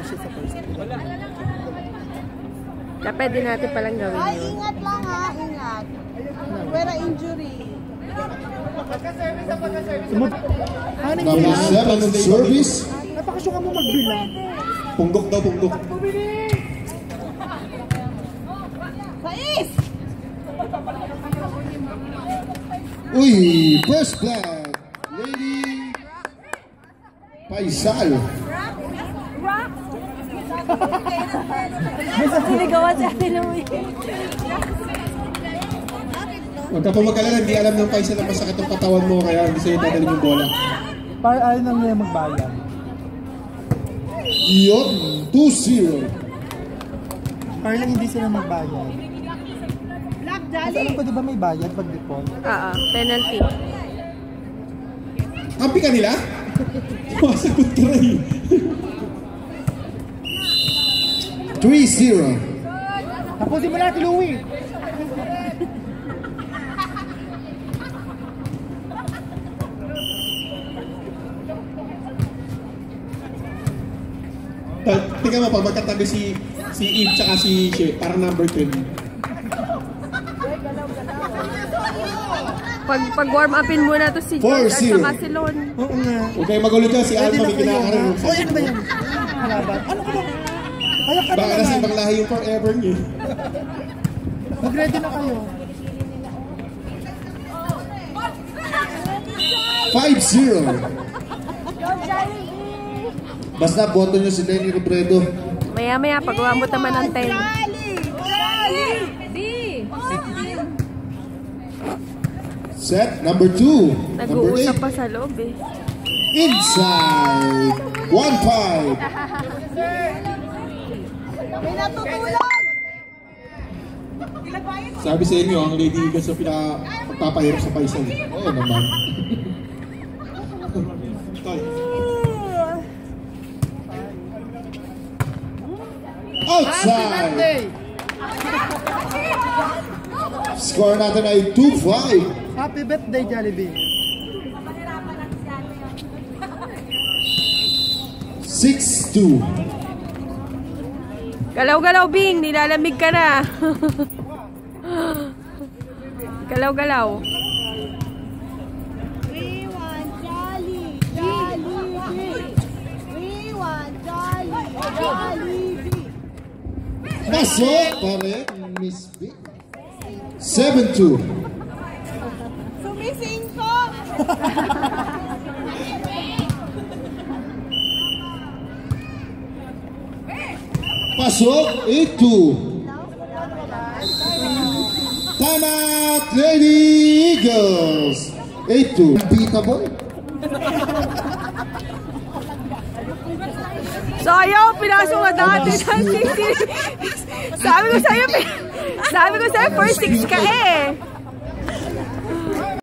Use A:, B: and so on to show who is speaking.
A: siya sa first game.
B: Kaya pwede natin palang gawin.
C: Ay, ingat lang ha, ingat. Pwera injury.
D: Number 7 service.
A: Napakasuka mo magbilang.
D: Punggok daw, punggok.
C: Sais!
D: Uy, first flag. Lady Paisal.
B: Rock! Basta sinigawan sa atin naman.
D: Huwag ka pa mag-alala, hindi alam ng Paisal na masakit ang katawan mo, kaya hindi sa'yo dadalhin yung bola.
A: Para ayaw nang niya magbayad.
D: Yun, 2-0.
A: Para lang hindi sila magbayad.
C: Black
A: Kasi
C: Jolly!
A: alam ko diba may bayad pag default?
B: Oo, penalty.
D: Kampi ka nila? Masagot ka rin. 3-0.
A: Tapusin mo natin, Louie!
D: Tingnan mo pa, magkatabi si Eve tsaka si Shea, parang number 10.
B: Pag warm upin muna to si George at saka si Lon.
A: Oo nga.
D: Huwag kayo magulo dyan, si Alma may kinakaroon.
A: O, ano ba yan? Halaban. Ano ka ba? Ayak ka na
D: Baka kasi
A: naman.
D: ibang lahi yung forever niyo.
A: Mag-ready na kayo.
D: 5-0. Basta boto nyo si Lenny Robredo.
B: Maya-maya, pagawa mo naman ng 10.
D: Set number 2.
B: Nag-uusap pa sa loob eh.
D: Inside. 1-5.
C: May natutulog!
D: Sabi sa inyo, ang Lady Eagles ang pinaka-pagpapahirap sa Paisal. Oo naman. Outside! Score natin ay 2-5.
A: Happy birthday, Jollibee.
D: 6-2.
B: Galaw-galaw, Bing! Nilalamig ka na! Galaw-galaw.
C: We want Jolly! Jollibee! We want Jolly! Jollibee!
D: Pasok pa rin, Miss B. 7-2.
C: Sumising ko!
D: Pasok, 8-2. Tama, Lady Eagles. 8-2. Unbeatable.
B: So ayaw, pinasok na dati. Sabi ko sa'yo, first 6 ka eh.